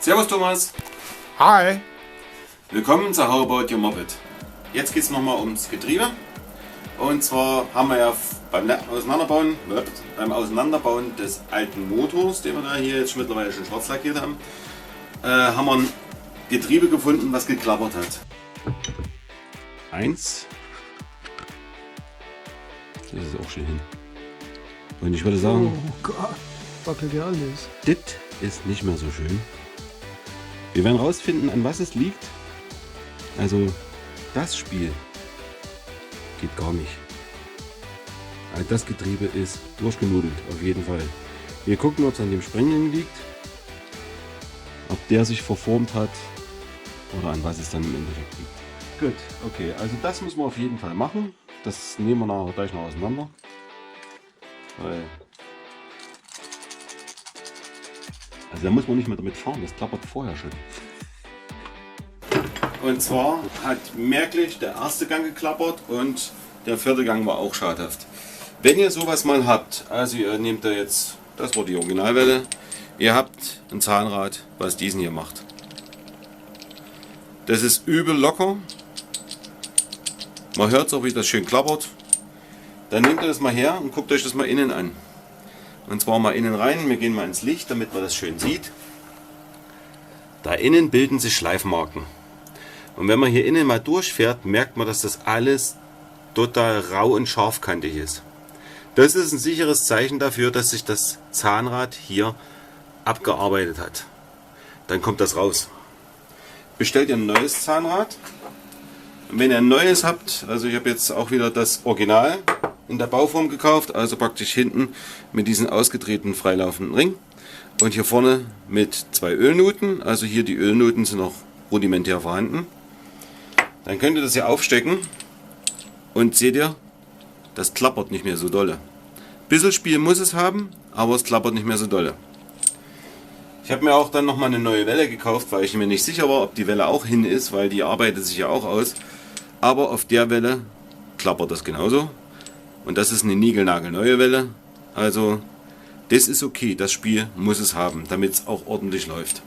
Servus Thomas. Hi. Willkommen zu How About Your Moped. Jetzt geht es nochmal ums Getriebe. Und zwar haben wir ja beim Auseinanderbauen des alten Motors, den wir da hier jetzt mittlerweile schon schwarz lackiert haben, haben wir ein Getriebe gefunden, was geklappert hat. Eins. Das ist auch schön hin. Und ich würde sagen, Oh Gott, wackelt ja alles. das ist nicht mehr so schön. Wir werden rausfinden, an was es liegt. Also das Spiel geht gar nicht. Also das Getriebe ist durchgenudelt, auf jeden Fall. Wir gucken, ob es an dem Sprengling liegt, ob der sich verformt hat oder an was es dann im Endeffekt liegt. Gut, okay, also das müssen wir auf jeden Fall machen. Das nehmen wir nachher gleich noch auseinander. Weil also da muss man nicht mehr damit fahren, das klappert vorher schon. Und zwar hat merklich der erste Gang geklappert und der vierte Gang war auch schadhaft. Wenn ihr sowas mal habt, also ihr nehmt da jetzt, das war die Originalwelle, ihr habt ein Zahnrad, was diesen hier macht. Das ist übel locker. Man hört es auch, wie das schön klappert. Dann nehmt ihr das mal her und guckt euch das mal innen an. Und zwar mal innen rein, wir gehen mal ins Licht, damit man das schön sieht. Da innen bilden sich Schleifmarken. Und wenn man hier innen mal durchfährt, merkt man, dass das alles total rau und scharfkantig ist. Das ist ein sicheres Zeichen dafür, dass sich das Zahnrad hier abgearbeitet hat. Dann kommt das raus. Bestellt ihr ein neues Zahnrad. Und wenn ihr ein neues habt, also ich habe jetzt auch wieder das Original in der Bauform gekauft, also praktisch hinten mit diesem ausgedrehten freilaufenden Ring und hier vorne mit zwei Ölnuten, also hier die Ölnuten sind noch rudimentär vorhanden. Dann könnt ihr das hier aufstecken und seht ihr, das klappert nicht mehr so dolle. Bisschen Spiel muss es haben, aber es klappert nicht mehr so dolle. Ich habe mir auch dann nochmal eine neue Welle gekauft, weil ich mir nicht sicher war, ob die Welle auch hin ist, weil die arbeitet sich ja auch aus. Aber auf der Welle klappert das genauso. Und das ist eine niegelnagelneue Welle. Also das ist okay, das Spiel muss es haben, damit es auch ordentlich läuft.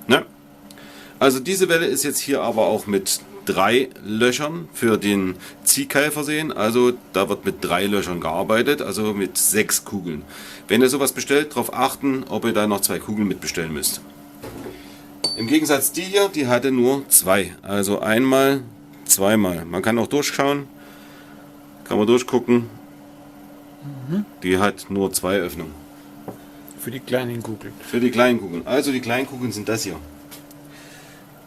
Ne? Also diese Welle ist jetzt hier aber auch mit 3 Löchern für den Ziehkeil versehen. Also da wird mit 3 Löchern gearbeitet, also mit 6 Kugeln. Wenn ihr sowas bestellt, darauf achten, ob ihr da noch 2 Kugeln mitbestellen müsst. Im Gegensatz die hier, die hatte nur 2. Also einmal, zweimal. Man kann auch durchschauen, kann man durchgucken. Die hat nur 2 Öffnungen. Für die kleinen Kugeln. Für die kleinen Kugeln. Also die kleinen Kugeln sind das hier.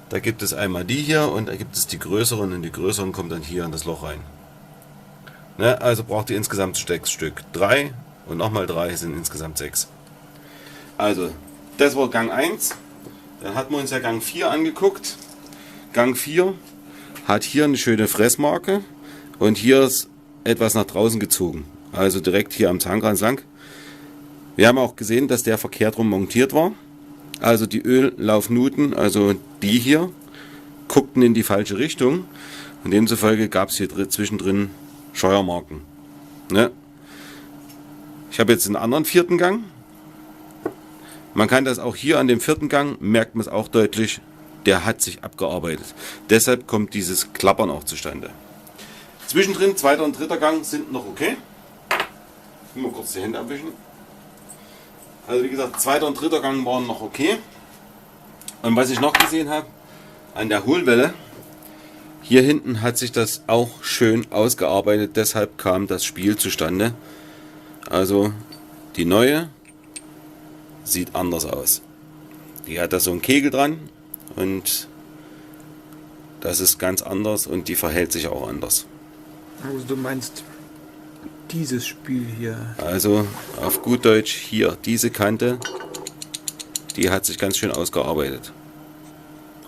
Da gibt es einmal die hier und da gibt es die größeren und die größeren kommen dann hier in das Loch rein. Ne, also braucht ihr insgesamt 6 Stück. 3 und nochmal 3 sind insgesamt 6. Also das war Gang 1. Dann hatten wir uns ja Gang 4 angeguckt. Gang 4 hat hier eine schöne Fressmarke und hier ist etwas nach draußen gezogen. Also direkt hier am Zahnkranz lang. Wir haben auch gesehen, dass der verkehrt rum montiert war. Also die Öllaufnuten, also die hier, guckten in die falsche Richtung. Und demzufolge gab es hier zwischendrin Scheuermarken. Ne? Ich habe jetzt einen anderen 4. Gang. Man kann das auch hier an dem 4. Gang, merkt man es auch deutlich, der hat sich abgearbeitet. Deshalb kommt dieses Klappern auch zustande. Zwischendrin 2. und 3. Gang sind noch okay. Ich will mal kurz die Hände abwischen. Also wie gesagt, 2. und 3. Gang waren noch okay. Und was ich noch gesehen habe, an der Hohlwelle, hier hinten hat sich das auch schön ausgearbeitet. Deshalb kam das Spiel zustande. Also die neue sieht anders aus. Die hat da so einen Kegel dran und das ist ganz anders und die verhält sich auch anders. Also du meinst dieses Spiel hier. Also auf gut Deutsch hier, diese Kante, die hat sich ganz schön ausgearbeitet.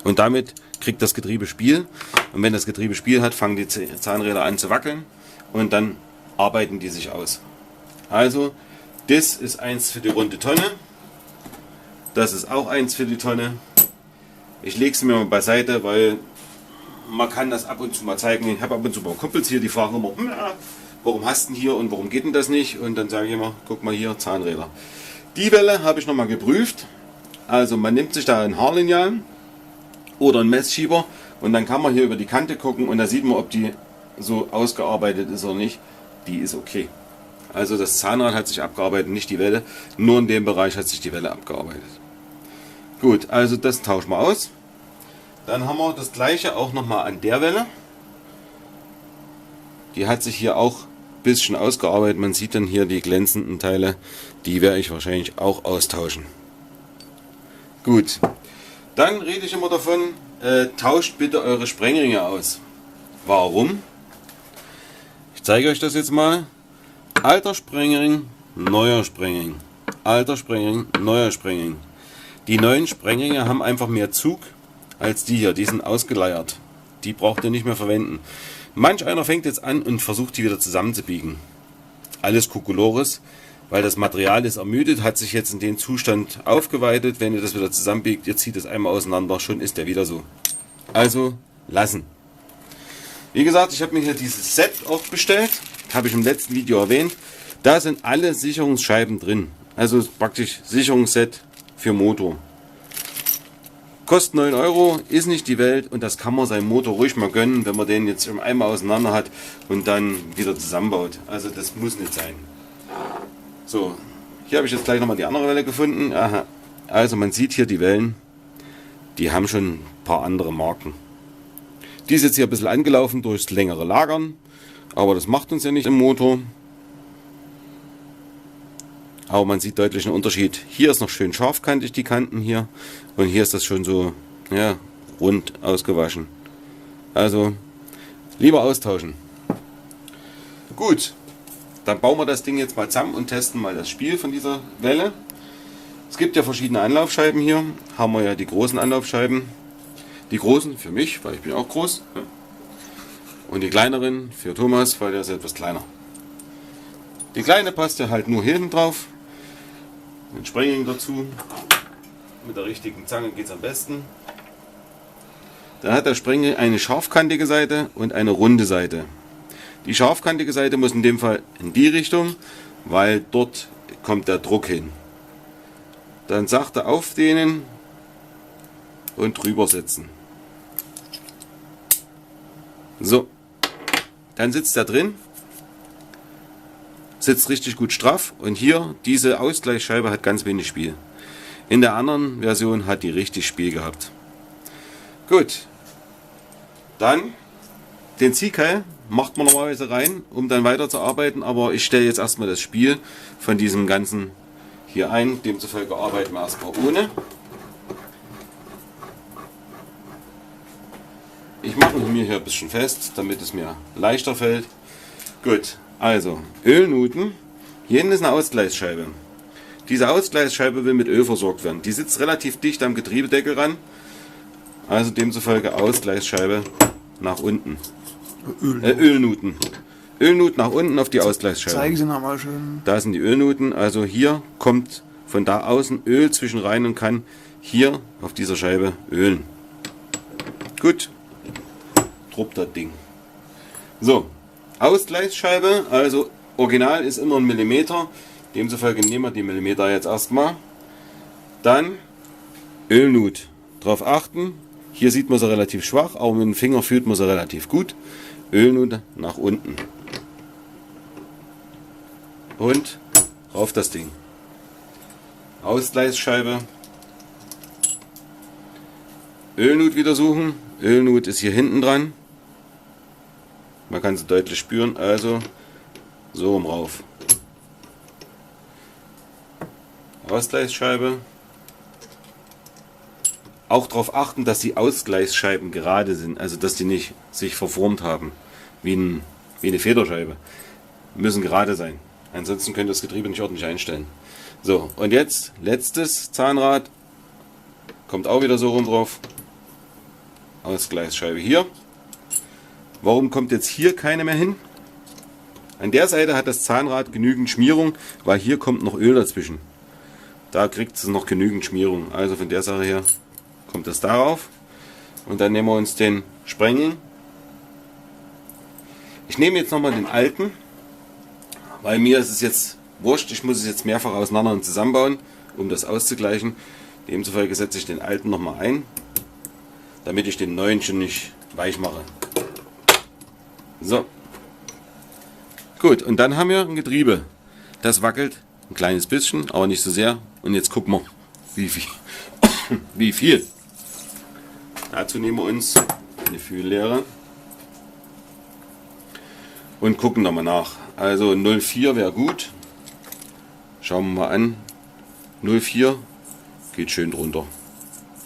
Und damit kriegt das Getriebe Spiel. Und wenn das Getriebe Spiel hat, fangen die Zahnräder an zu wackeln und dann arbeiten die sich aus. Also das ist eins für die runde Tonne. Das ist auch eins für die Tonne. Ich lege es mir mal beiseite, weil man kann das ab und zu mal zeigen. Ich habe ab und zu mal Kumpels hier, die fragen immer, warum hast du denn hier und warum geht denn das nicht? Und dann sage ich immer, guck mal hier, Zahnräder. Die Welle habe ich nochmal geprüft Also man nimmt sich da ein Haarlineal oder einen Messschieber und dann kann man hier über die Kante gucken und da sieht man, ob die so ausgearbeitet ist oder nicht. Die ist okay. Also das Zahnrad hat sich abgearbeitet, nicht die Welle. Nur in dem Bereich hat sich die Welle abgearbeitet. Gut, also das tauschen wir aus. Dann haben wir das gleiche auch nochmal an der Welle. Die hat sich hier auch ein bisschen ausgearbeitet. Man sieht dann hier die glänzenden Teile. Die werde ich wahrscheinlich auch austauschen. Gut, dann rede ich immer davon, tauscht bitte eure Sprengringe aus. Warum? Ich zeige euch das jetzt mal. Alter Sprengring, neuer Sprengring. Alter Sprengring, neuer Sprengring. Die neuen Sprengringe haben einfach mehr Zug als die hier. Die sind ausgeleiert. Die braucht ihr nicht mehr verwenden. Manch einer fängt jetzt an und versucht die wieder zusammenzubiegen. Alles Kokolores, weil das Material ist ermüdet, hat sich jetzt in den Zustand aufgeweitet. Wenn ihr das wieder zusammenbiegt, ihr zieht es einmal auseinander, schon ist der wieder so. Also lassen. Wie gesagt, ich habe mir hier dieses Set auch bestellt. Habe ich im letzten Video erwähnt. Da sind alle Sicherungsscheiben drin. Also praktisch Sicherungsset für Motor. Kostet 9 Euro, ist nicht die Welt und das kann man seinem Motor ruhig mal gönnen, wenn man den jetzt schon einmal auseinander hat und dann wieder zusammenbaut. Also das muss nicht sein. So, hier habe ich jetzt gleich nochmal die andere Welle gefunden. Aha. Also man sieht hier die Wellen, die haben schon ein paar andere Marken. Die ist jetzt hier ein bisschen angelaufen durchs längere Lagern, aber das macht uns ja nicht im Motor. Aber man sieht deutlich einen Unterschied. Hier ist noch schön scharfkantig die Kanten hier und hier ist das schon so ja, rund ausgewaschen. Also lieber austauschen. Gut, dann bauen wir das Ding jetzt mal zusammen und testen mal das Spiel von dieser Welle. Es gibt ja verschiedene Anlaufscheiben hier. Haben wir ja die großen Anlaufscheiben. Die großen für mich, weil ich bin auch groß. Und die kleineren für Thomas, weil der ist etwas kleiner. Die kleine passt ja halt nur hier hinten drauf. Den Sprengring dazu. Mit der richtigen Zange geht es am besten. Da hat der Sprengring eine scharfkantige Seite und eine runde Seite. Die scharfkantige Seite muss in dem Fall in die Richtung, weil dort kommt der Druck hin. Dann sachte aufdehnen und drüber setzen. So, dann sitzt er drin. Sitzt richtig gut straff und hier diese Ausgleichsscheibe hat ganz wenig Spiel. In der anderen Version hat die richtig Spiel gehabt. Gut, dann den Ziehkeil macht man normalerweise rein, um dann weiter zu arbeiten, aber ich stelle jetzt erstmal das Spiel von diesem ganzen hier ein, demzufolge arbeiten wir erstmal ohne. Ich mache mir hier ein bisschen fest, damit es mir leichter fällt. Gut. Also, Ölnuten. Hier hinten ist eine Ausgleichsscheibe. Diese Ausgleichsscheibe will mit Öl versorgt werden. Die sitzt relativ dicht am Getriebedeckel ran. Also demzufolge Ausgleichsscheibe nach unten. Ölnuten. Ölnuten nach unten auf die Ausgleichsscheibe. Zeigen Sie nochmal schön. Da sind die Ölnuten. Also hier kommt von da außen Öl zwischen rein und kann hier auf dieser Scheibe ölen. Gut. Trupp das Ding. So. Ausgleichsscheibe, also original ist immer 1 mm, demzufolge nehmen wir die Millimeter jetzt erstmal. Dann Ölnut, darauf achten, hier sieht man sie relativ schwach, aber mit dem Finger fühlt man sie relativ gut. Ölnut nach unten und auf das Ding. Ausgleichsscheibe, Ölnut wieder suchen, Ölnut ist hier hinten dran. Man kann sie deutlich spüren, also so rauf. Ausgleichsscheibe. Auch darauf achten, dass die Ausgleichsscheiben gerade sind, also dass die nicht sich verformt haben, wie eine Federscheibe. Müssen gerade sein, ansonsten könnt ihr das Getriebe nicht ordentlich einstellen. So, und jetzt letztes Zahnrad. Kommt auch wieder so rum drauf. Ausgleichsscheibe hier. Warum kommt jetzt hier keine mehr hin? An der Seite hat das Zahnrad genügend Schmierung, weil hier kommt noch Öl dazwischen. Da kriegt es noch genügend Schmierung. Also von der Sache her kommt das darauf. Und dann nehmen wir uns den Sprengring. Ich nehme jetzt nochmal den alten, weil mir ist es jetzt wurscht. Ich muss es jetzt mehrfach auseinander und zusammenbauen, um das auszugleichen. Demzufolge setze ich den alten nochmal ein, damit ich den neuen schon nicht weich mache. So. Gut, und dann haben wir ein Getriebe. Das wackelt ein kleines bisschen, aber nicht so sehr. Und jetzt gucken wir, wie viel. Wie viel. Dazu nehmen wir uns eine Fühllehre und gucken nochmal nach. Also 0,4 wäre gut. Schauen wir mal an. 0,4 geht schön drunter.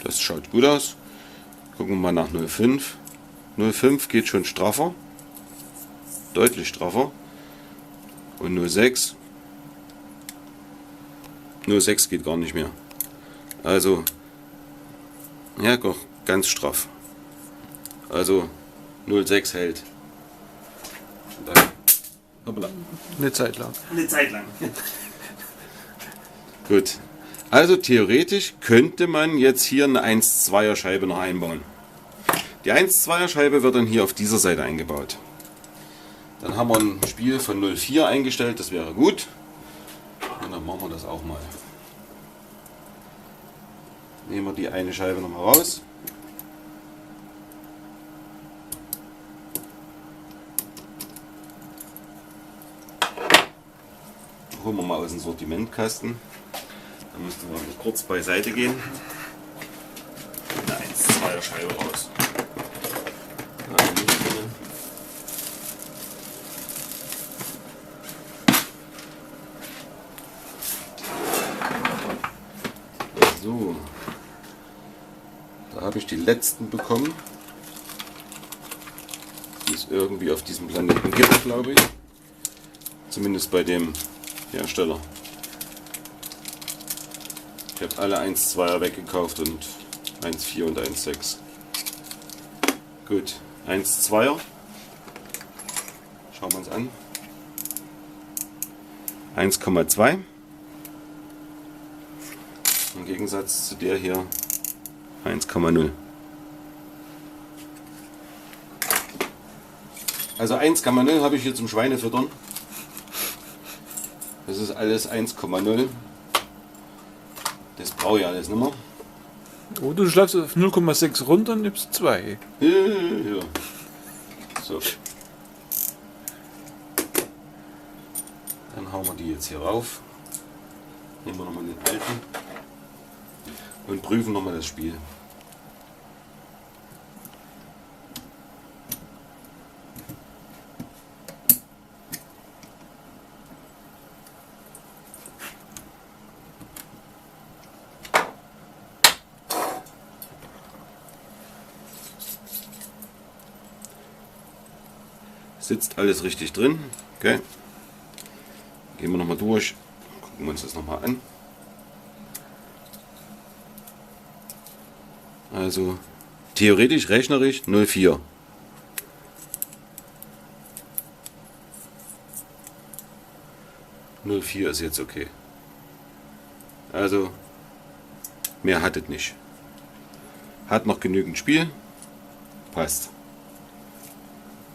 Das schaut gut aus. Gucken wir mal nach 0,5. 0,5 geht schon straffer. Deutlich straffer. Und 0,6. 0,6 geht gar nicht mehr. Also, ja, doch, ganz straff. Also 0,6 hält. Und dann, hoppala. Eine Zeit lang. Eine Zeit lang. Gut. Also theoretisch könnte man jetzt hier eine 1,2er Scheibe noch einbauen. Die 1,2er Scheibe wird dann hier auf dieser Seite eingebaut. Dann haben wir ein Spiel von 0,4 eingestellt, das wäre gut. Und dann machen wir das auch mal. Nehmen wir die eine Scheibe noch mal raus. Holen wir mal aus dem Sortimentkasten. Da müssten wir noch kurz beiseite gehen. Eine 1,2er Scheibe raus. So. Da habe ich die letzten bekommen, die es irgendwie auf diesem Planeten gibt, glaube ich. Zumindest bei dem Hersteller. Ich habe alle 1,2er weggekauft und 1,4 und 1,6. Gut, 1,2er. Schauen wir uns an. 1,2. Im Gegensatz zu der hier 1,0. Also 1,0 habe ich hier zum Schweinefüttern. Das ist alles 1,0. Das brauche ich alles nicht mehr. Oh, du schleifst auf 0,6 runter und nimmst 2. Ja. So. Dann hauen wir die jetzt hier rauf. Nehmen wir nochmal den alten. Und prüfen nochmal das Spiel. Sitzt alles richtig drin. Okay. Gehen wir nochmal durch. Gucken wir uns das nochmal an. Also theoretisch, rechnerisch 0,4. Ist jetzt okay. Also mehr hat es nicht. Hat noch genügend Spiel. Passt.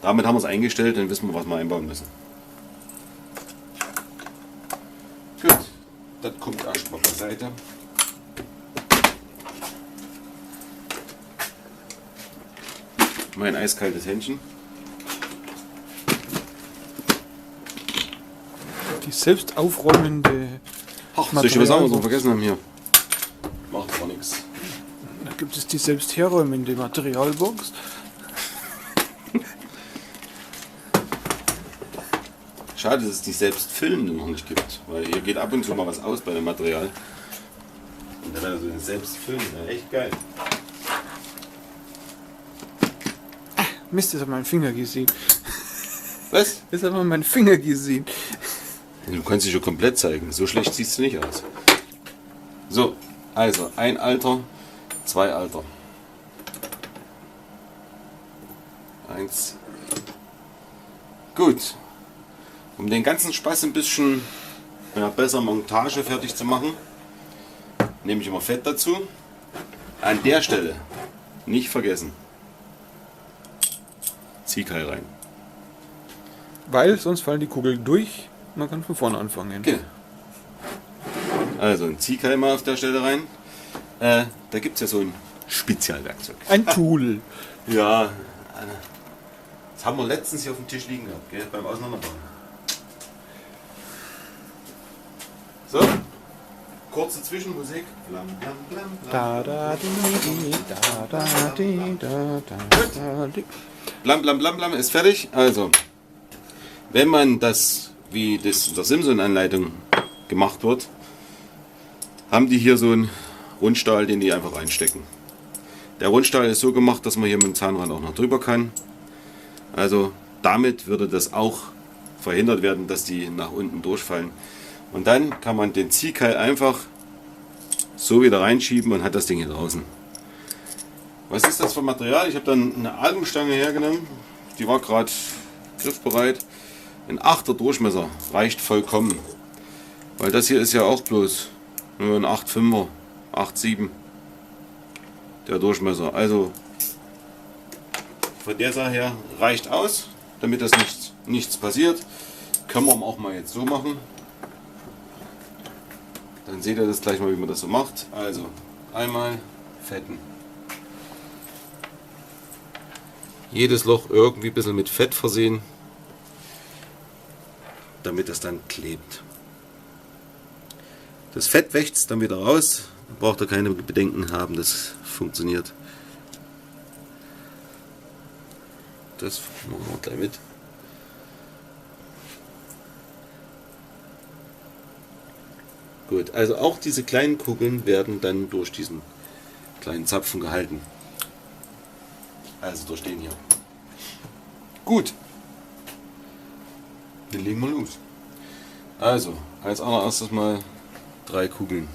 Damit haben wir es eingestellt, dann wissen wir, was wir einbauen müssen. Gut, das kommt erstmal beiseite. Mein eiskaltes Händchen. Die selbst aufräumende. Ach, soll ich was sagen, was wir vergessen haben hier? Macht aber nichts. Da gibt es die selbst herräumende Materialbox. Schade, dass es die selbstfüllende noch nicht gibt, weil hier geht ab und zu mal was aus bei dem Material. Und dann also den selbstfüllende, echt geil. Mist, das hat mein Finger gesehen. Was? Das hat man mein Finger gesehen. Du kannst dich schon komplett zeigen, so schlecht siehst du nicht aus. So, also ein Alter, zwei Alter. 1. Gut. Um den ganzen Spaß ein bisschen besser Montage fertig zu machen, nehme ich immer Fett dazu. An der Stelle nicht vergessen. Ziehkeil rein. Weil sonst fallen die Kugeln durch. Man kann von vorne anfangen. Okay. Also ein Ziehkeil mal auf der Stelle rein. da gibt es ja so ein Spezialwerkzeug. Ein Tool. Ja, das haben wir letztens hier auf dem Tisch liegen gehabt, gell, beim Auseinanderbauen. So, kurze Zwischenmusik. Blam, blam, blam, blam. Da da di da da di da da di. Blam, blam, blam, blam ist fertig. Also, wenn man das, wie das in der Simson-Anleitung gemacht wird, haben die hier so einen Rundstahl, den die einfach reinstecken. Der Rundstahl ist so gemacht, dass man hier mit dem Zahnrad auch noch drüber kann. Also damit würde das auch verhindert werden, dass die nach unten durchfallen. Und dann kann man den Ziehkeil einfach so wieder reinschieben und hat das Ding hier draußen. Was ist das für Material? Ich habe dann eine Algenstange hergenommen. Die war gerade griffbereit. Ein 8er Durchmesser reicht vollkommen. Weil das hier ist ja auch bloß nur ein 8,5er, 8,7 der Durchmesser. Also von der Sache her reicht aus, damit das nichts passiert. Können wir auch mal jetzt so machen. Dann seht ihr das gleich mal, wie man das so macht. Also einmal fetten. Jedes Loch irgendwie ein bisschen mit Fett versehen, damit es dann klebt. Das Fett wächst dann wieder raus. Da braucht ihr keine Bedenken haben, das funktioniert. Das machen wir gleich mit. Gut, also auch diese kleinen Kugeln werden dann durch diesen kleinen Zapfen gehalten. Also durch den hier. Gut. Dann legen wir los. Also, als allererstes mal 3 Kugeln.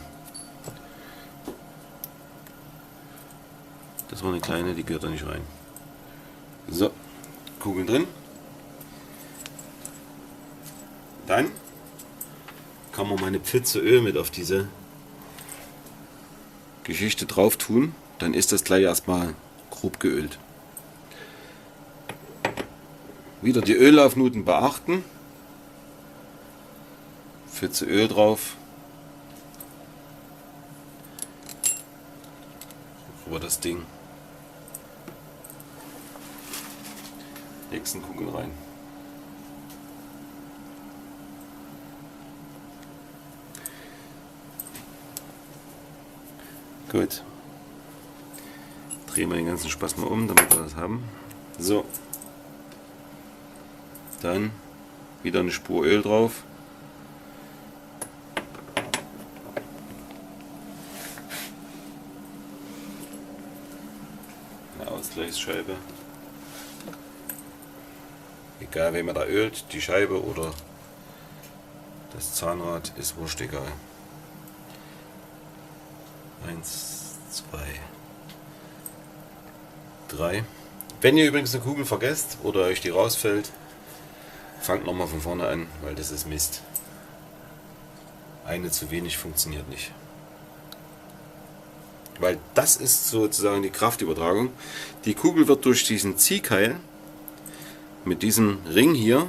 Das war eine kleine, die gehört da nicht rein. So, Kugeln drin. Dann kann man meine Pfütze Öl mit auf diese Geschichte drauf tun. Dann ist das gleich erstmal grob geölt. Wieder die Öllaufnuten beachten. Pfütze Öl drauf. Über das Ding. Nächsten Kugel rein. Gut. Drehen wir den ganzen Spaß mal um, damit wir das haben. So. Dann wieder eine Spur Öl drauf. Eine Ausgleichsscheibe. Egal, wen man da ölt, die Scheibe oder das Zahnrad, ist wurscht egal. 1, 2, 3. Wenn ihr übrigens eine Kugel vergesst oder euch die rausfällt, fangt nochmal von vorne an, weil das ist Mist. Eine zu wenig funktioniert nicht. Weil das ist sozusagen die Kraftübertragung. Die Kugel wird durch diesen Ziehkeil, mit diesem Ring hier,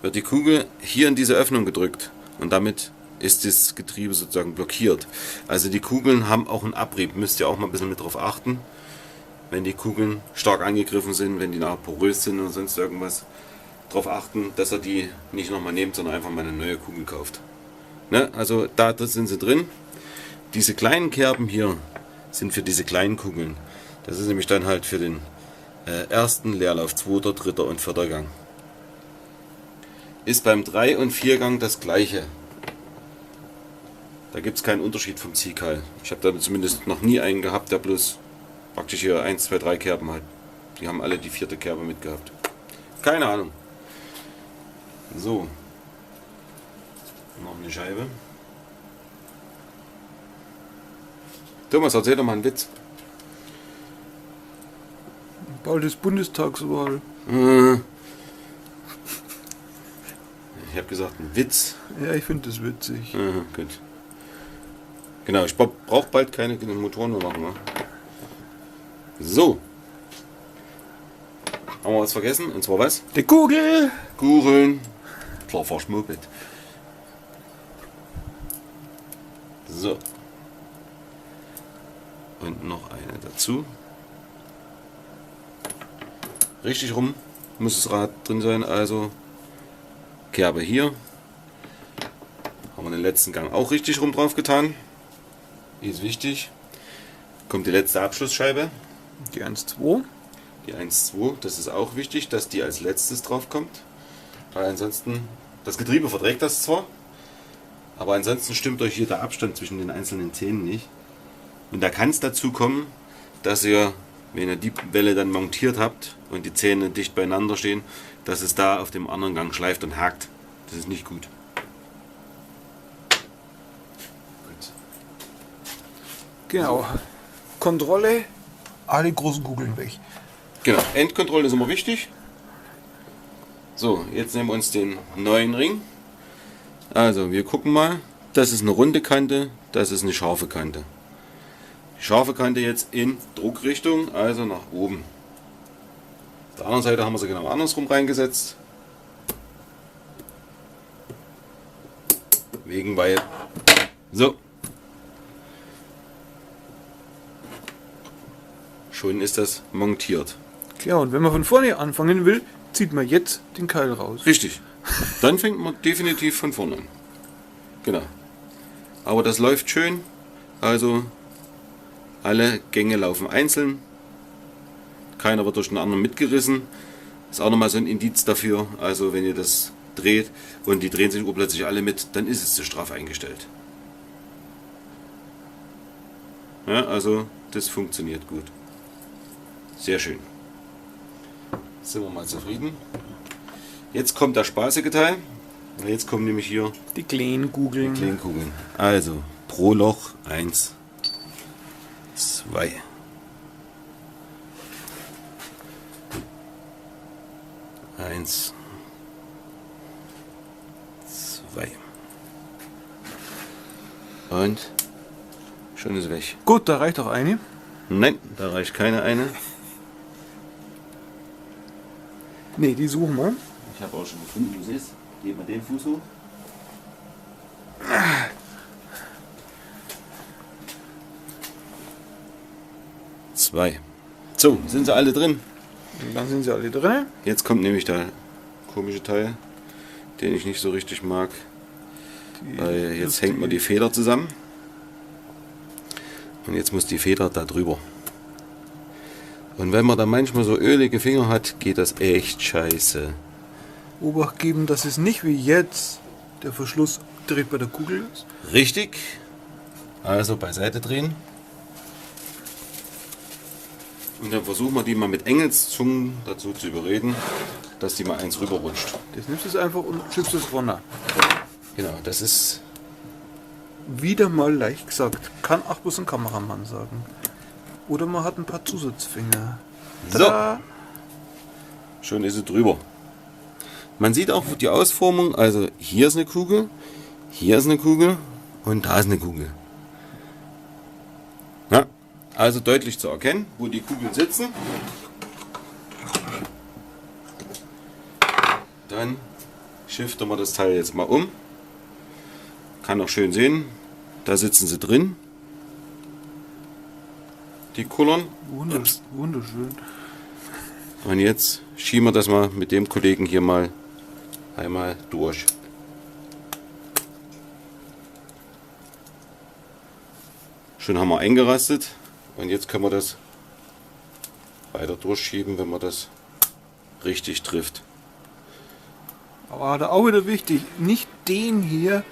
wird die Kugel hier in diese Öffnung gedrückt. Und damit ist das Getriebe sozusagen blockiert. Also die Kugeln haben auch einen Abrieb. Müsst ihr auch mal ein bisschen mit drauf achten. Wenn die Kugeln stark angegriffen sind, wenn die nachher porös sind oder sonst irgendwas, darauf achten, dass ihr die nicht nochmal nehmt, sondern einfach mal eine neue Kugel kauft. Ne? Also da sind sie drin. Diese kleinen Kerben hier sind für diese kleinen Kugeln. Das ist nämlich dann halt für den ersten Leerlauf, 2., 3. und 4. Gang. Ist beim 3- und 4-Gang das gleiche. Da gibt es keinen Unterschied vom Ziehkeil. Ich habe da zumindest noch nie einen gehabt, der bloß praktisch hier 1, 2, 3 Kerben hat. Die haben alle die 4. Kerbe mitgehabt. Keine Ahnung. So. Noch eine Scheibe. Thomas, erzähl doch mal einen Witz. Bald ist Bundestagswahl. Ich habe gesagt, ein Witz. Ja, ich finde das witzig. Aha, gut. Genau, ich brauche bald keine Motoren mehr machen. Ne? So. Haben wir was vergessen? Und zwar was? Die Kugel! Kugeln. Klar, verschmuppelt. So. Und noch eine dazu. Richtig rum muss das Rad drin sein, also Kerbe hier. Haben wir den letzten Gang auch richtig rum drauf getan. Die ist wichtig. Kommt die letzte Abschlussscheibe. Die 1,2. Die 1,2, das ist auch wichtig, dass die als letztes drauf kommt. Weil ansonsten, das Getriebe verträgt das zwar, aber ansonsten stimmt euch hier der Abstand zwischen den einzelnen Zähnen nicht. Und da kann es dazu kommen, dass ihr, wenn ihr die Welle dann montiert habt und die Zähne dicht beieinander stehen, dass es da auf dem anderen Gang schleift und hakt. Das ist nicht gut. Gut. Genau. Kontrolle, alle großen Kugeln weg. Genau, Endkontrolle ist immer wichtig. So, jetzt nehmen wir uns den neuen Ring. Also, wir gucken mal. Das ist eine runde Kante, das ist eine scharfe Kante. Die scharfe Kante jetzt in Druckrichtung, also nach oben. Auf der anderen Seite haben wir sie genau andersrum reingesetzt. Wegen weil. So. Schon ist das montiert. Klar, und wenn man von vorne anfangen will, zieht man jetzt den Keil raus. Richtig. Dann fängt man definitiv von vorne an. Genau. Aber das läuft schön. Also alle Gänge laufen einzeln. Keiner wird durch den anderen mitgerissen. Ist auch nochmal so ein Indiz dafür. Also wenn ihr das dreht und die drehen sich urplötzlich alle mit, dann ist es zu straff eingestellt. Ja, also das funktioniert gut. Sehr schön. Sind wir mal zufrieden. Jetzt kommt das spaßige Teil. Jetzt kommen nämlich hier Die kleinen Kugeln. die kleinen Kugeln. Also pro Loch 1, 2. Eins, 2. Und schon ist weg. Gut, da reicht auch eine. Nein, da reicht keine eine. Ne, die suchen wir. Ich habe auch schon gefunden, wo es ist. Geben wir den Fuß hoch. Zwei. So, sind sie alle drin. Und dann sind sie alle drin. Jetzt kommt nämlich der komische Teil, den ich nicht so richtig mag. Weil jetzt hängt man die Feder zusammen. Und jetzt muss die Feder da drüber. Und wenn man da manchmal so ölige Finger hat, geht das echt scheiße. Obacht geben, dass es nicht wie jetzt der Verschluss direkt bei der Kugel ist. Richtig. Also beiseite drehen. Und dann versuchen wir die mal mit Engelszungen dazu zu überreden, dass die mal eins rüberrutscht. Das nimmst du es einfach und schiebst es vorne. Genau, das ist. Wieder mal leicht gesagt. Kann auch bloß ein Kameramann sagen. Oder man hat ein paar Zusatzfinger. Tada! Schon ist sie drüber. Man sieht auch die Ausformung, also hier ist eine Kugel, hier ist eine Kugel und da ist eine Kugel. Ja, also deutlich zu erkennen, wo die Kugeln sitzen. Dann shiften wir das Teil jetzt mal um. Kann auch schön sehen, da sitzen sie drin. Die Kullern. Wunderschön. Und jetzt schieben wir das mal mit dem Kollegen hier mal einmal durch. Schon haben wir eingerastet und jetzt können wir das weiter durchschieben, wenn man das richtig trifft. Aber da auch wieder wichtig, nicht den hier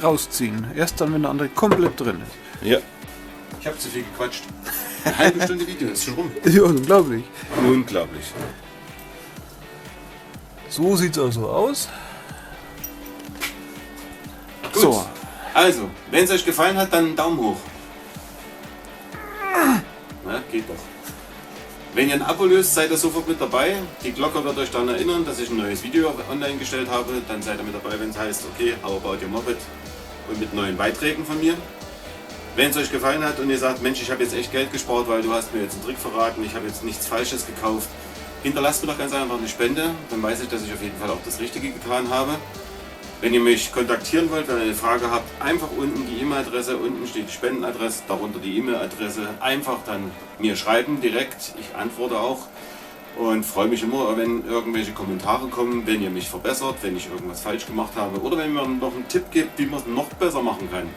rausziehen. Erst dann, wenn der andere komplett drin ist. Ja, ich habe zu viel gequatscht. Eine halbe Stunde Video, ist schon rum. Das ist ja unglaublich. Unglaublich. So sieht es also aus. Gut. So. Also, wenn es euch gefallen hat, dann Daumen hoch. Na, geht doch. Wenn ihr ein Abo löst, seid ihr sofort mit dabei. Die Glocke wird euch daran erinnern, dass ich ein neues Video online gestellt habe. Dann seid ihr mit dabei, wenn es heißt, okay, how about your Moped? Und mit neuen Beiträgen von mir. Wenn es euch gefallen hat und ihr sagt, Mensch, ich habe jetzt echt Geld gespart, weil du hast mir jetzt einen Trick verraten, ich habe jetzt nichts Falsches gekauft, hinterlasst mir doch ganz einfach eine Spende. Dann weiß ich, dass ich auf jeden Fall auch das Richtige getan habe. Wenn ihr mich kontaktieren wollt, wenn ihr eine Frage habt, einfach unten die E-Mail-Adresse, unten steht die Spendenadresse, darunter die E-Mail-Adresse. Einfach dann mir schreiben direkt, ich antworte auch und freue mich immer, wenn irgendwelche Kommentare kommen, wenn ihr mich verbessert, wenn ich irgendwas falsch gemacht habe oder wenn ihr mir noch einen Tipp gibt, wie man es noch besser machen kann.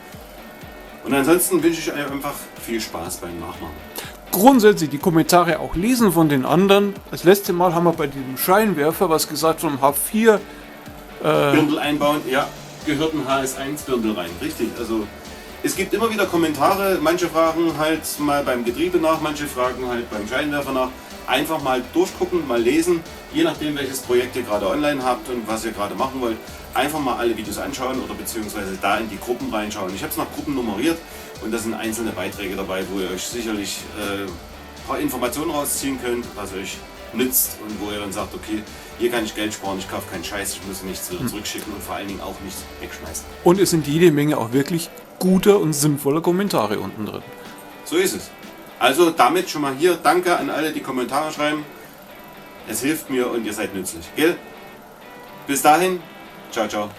Und ansonsten wünsche ich euch einfach viel Spaß beim Nachmachen. Grundsätzlich die Kommentare auch lesen von den anderen. Das letzte Mal haben wir bei diesem Scheinwerfer was gesagt vom H4. Birndl einbauen, ja, gehört ein HS1 Birndl rein, richtig. Also es gibt immer wieder Kommentare, manche fragen halt mal beim Getriebe nach, manche fragen halt beim Scheinwerfer nach. Einfach mal durchgucken, mal lesen, je nachdem welches Projekt ihr gerade online habt und was ihr gerade machen wollt. Einfach mal alle Videos anschauen oder beziehungsweise da in die Gruppen reinschauen. Ich habe es nach Gruppen nummeriert und da sind einzelne Beiträge dabei, wo ihr euch sicherlich ein paar Informationen rausziehen könnt, was euch nützt und wo ihr dann sagt, okay, hier kann ich Geld sparen, ich kaufe keinen Scheiß, ich muss nichts wieder zurückschicken und vor allen Dingen auch nichts wegschmeißen. Und es sind jede Menge auch wirklich guter und sinnvoller Kommentare unten drin. So ist es. Also damit schon mal hier, danke an alle, die Kommentare schreiben. Es hilft mir und ihr seid nützlich. Gell? Bis dahin, ciao, ciao.